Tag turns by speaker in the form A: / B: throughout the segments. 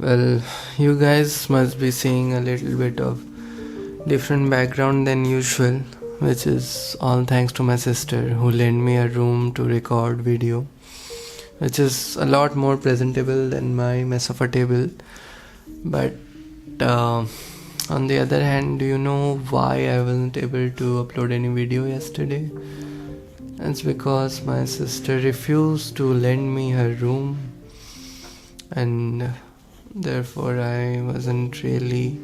A: Well, you guys must be seeing a little bit of different background than usual, which is all thanks to my sister who lent me a room to record video, which is a lot more presentable than my mess of a table. But on the other hand, do you know why I wasn't able to upload any video yesterday? It's because my sister refused to lend me her room, and therefore I wasn't really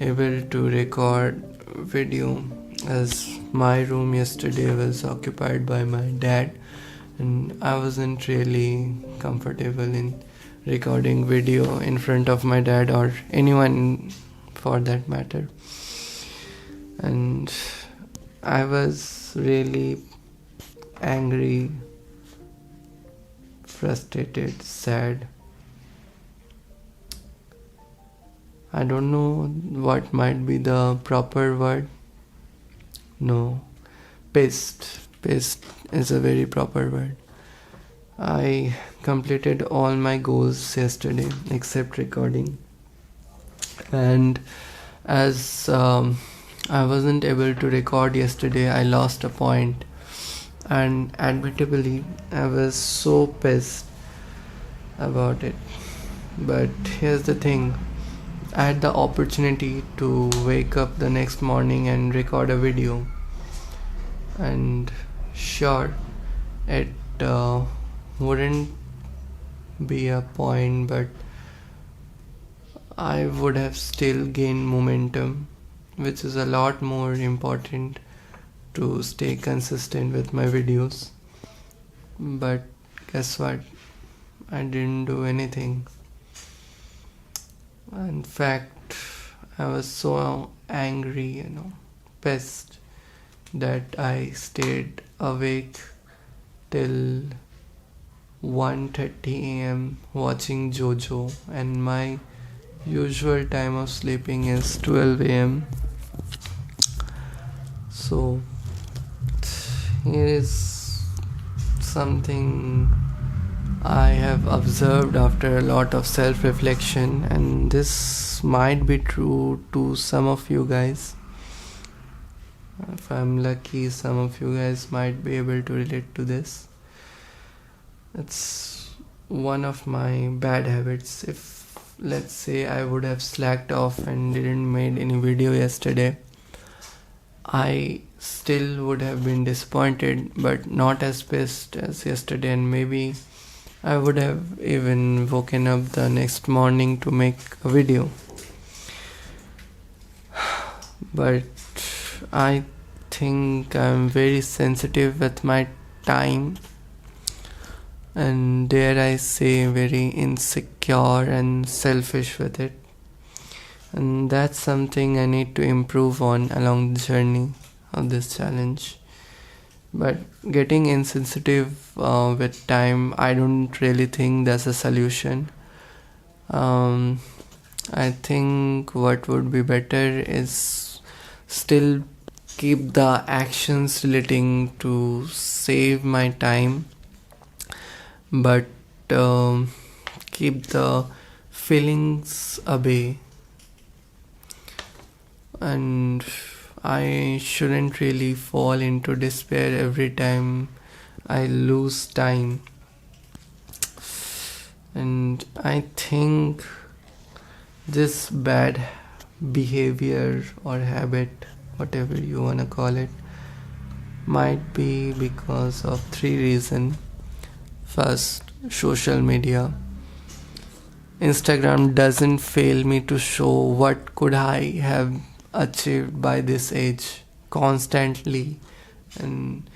A: able to record video, as my room yesterday was occupied by my dad and I wasn't really comfortable in recording video in front of my dad or anyone for that matter. And I was really angry, frustrated, sad. I don't know what might be the proper word. No, pissed. Pissed is a very proper word. I completed all my goals yesterday except recording. And as I wasn't able to record yesterday, I lost a point. And admittably, I was so pissed about it. But here's the thing. I had the opportunity to wake up the next morning and record a video, and sure, it wouldn't be a point, but I would have still gained momentum, which is a lot more important to stay consistent with my videos. But guess what? I didn't do anything. In fact, I was so angry, pissed, that I stayed awake till 1:30 a.m. watching JoJo, and my usual time of sleeping is 12 a.m. So here is something I have observed after a lot of self-reflection, and this might be true to some of you guys. If I'm lucky, some of you guys might be able to relate to this. It's one of my bad habits. If, let's say, I would have slacked off and didn't made any video yesterday, I still would have been disappointed, but not as pissed as yesterday, and maybe I would have even woken up the next morning to make a video. But I think I'm very sensitive with my time, and dare I say very insecure and selfish with it. And that's something I need to improve on along the journey of this challenge. But getting insensitive with time, I don't really think that's a solution. I think what would be better is still keep the actions relating to save my time, but keep the feelings away. And I shouldn't really fall into despair every time I lose time. And I think this bad behavior or habit, whatever you wanna call it, might be because of 3 reasons. First, social media. Instagram doesn't fail me to show what could I have achieved by this age constantly, and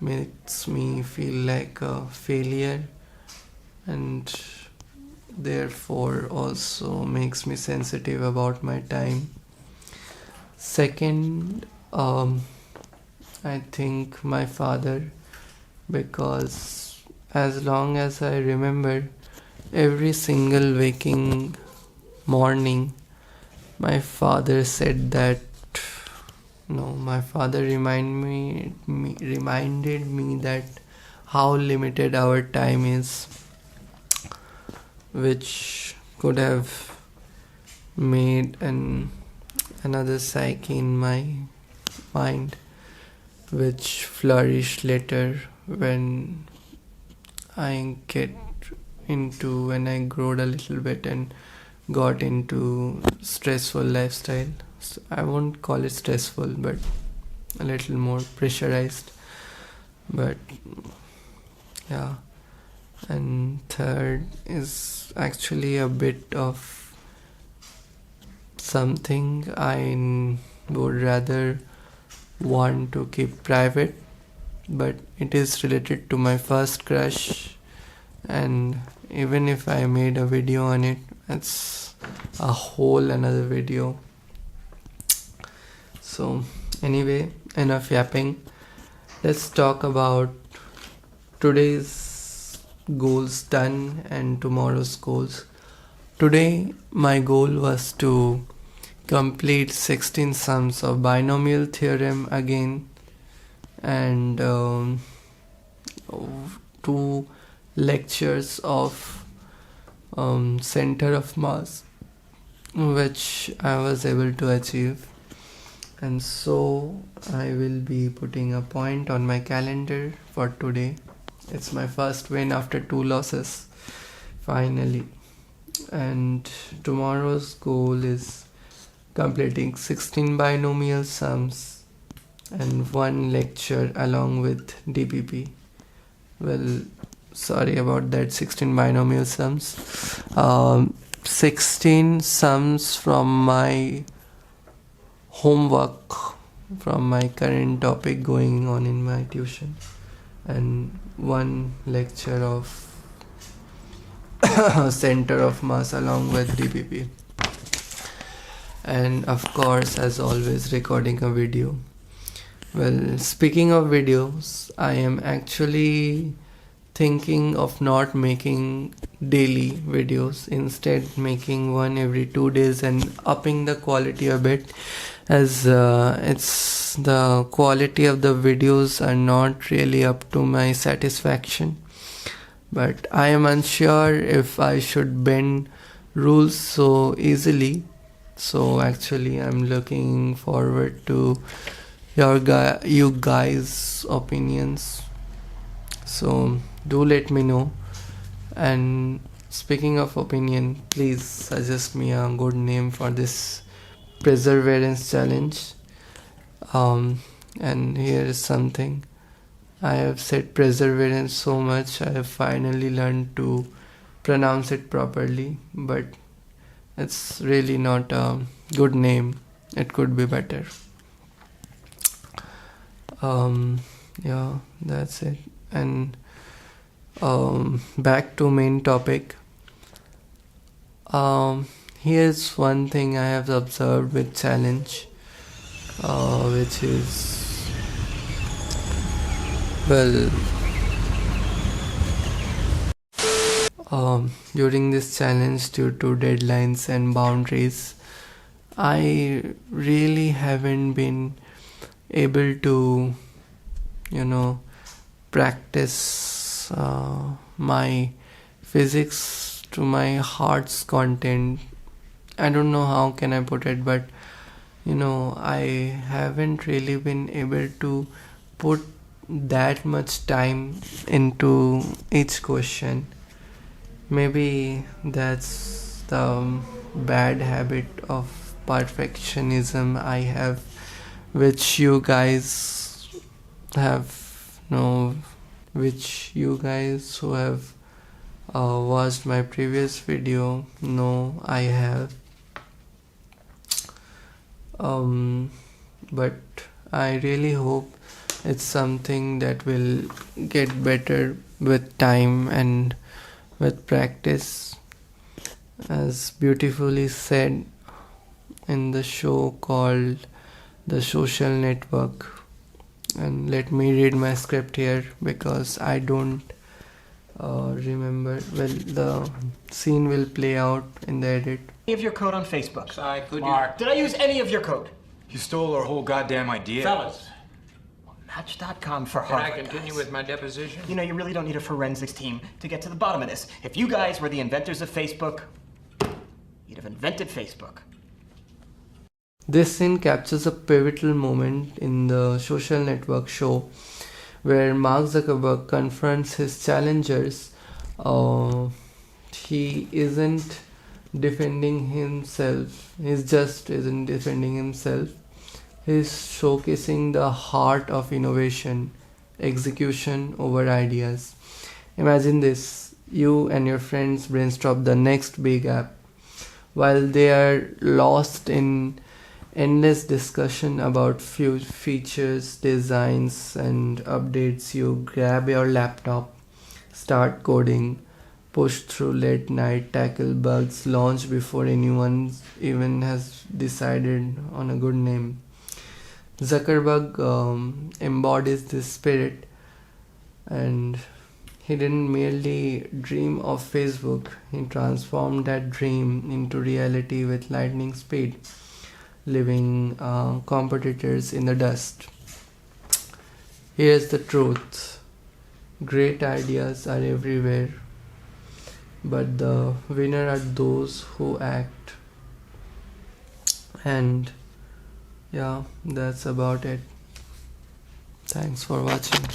A: makes me feel like a failure, and therefore also makes me sensitive about my time. Second, I think my father, because as long as I remember, every single waking morning, my father said that. No, my father reminded me that how limited our time is, which could have made another psyche in my mind, which flourished later when when I growed a little bit and got into stressful lifestyle. So I won't call it stressful, but a little more pressurized. But yeah, and third is actually a bit of something I would rather want to keep private, but it is related to my first crush, and even if I made a video on it, it's a whole another video. So anyway, enough yapping. Let's talk about today's goals done and tomorrow's goals. Today my goal was to complete 16 sums of binomial theorem again, and 2 lectures of center of mass, which I was able to achieve. And so I will be putting a point on my calendar for today. It's my first win after 2 losses, finally. And tomorrow's goal is completing 16 binomial sums and 1 lecture along with DPP. Well, sorry about that, 16 binomial sums. 16 sums from my homework, from my current topic going on in my tuition, and 1 lecture of center of mass along with DPP. And of course, as always, recording a video. Well, speaking of videos, I am actually thinking of not making daily videos, instead making one every 2 days and upping the quality a bit, as it's the quality of the videos are not really up to my satisfaction. But I am unsure if I should bend rules so easily. So actually I'm looking forward to you guys' opinions. So do let me know. And speaking of opinion, please suggest me a good name for this perseverance challenge. And here is something. I have said perseverance so much, I have finally learned to pronounce it properly, but it's really not a good name. It could be better. Yeah, that's it. And back to main topic. Here's one thing I have observed with challenge, which is, well, during this challenge, due to deadlines and boundaries, I really haven't been able to, practice my physics to my heart's content. I don't know how can I put it, but I haven't really been able to put that much time into each question. Maybe that's the bad habit of perfectionism I have, which you guys have which you guys who have watched my previous video know I have. But I really hope it's something that will get better with time and with practice, as beautifully said in the show called The Social Network. And let me read my script here, because I don't remember. Well, the scene will play out in the edit.
B: Any of your code on Facebook?
C: Mark.
B: Did I use any of your code?
C: You stole our whole goddamn idea.
D: Fellas,
B: Match.com for
D: can I
B: Harvard,
D: continue
B: guys.
D: with my deposition?
B: You know, you really don't need a forensics team to get to the bottom of this. If you guys were the inventors of Facebook, you'd have invented Facebook.
A: This scene captures a pivotal moment in the social network show where Mark Zuckerberg confronts his challengers. He isn't defending himself, isn't defending himself. He's showcasing the heart of innovation, execution over ideas. Imagine this: you and your friends brainstorm the next big app. While they are lost in endless discussion about few features, designs, and updates, you grab your laptop, start coding, push through late night, tackle bugs, launch before anyone even has decided on a good name. Zuckerberg embodies this spirit, and he didn't merely dream of Facebook, he transformed that dream into reality with lightning speed, leaving competitors in the dust. Here's the truth: great ideas are everywhere, but the winner are those who act. And yeah, that's about it. Thanks for watching.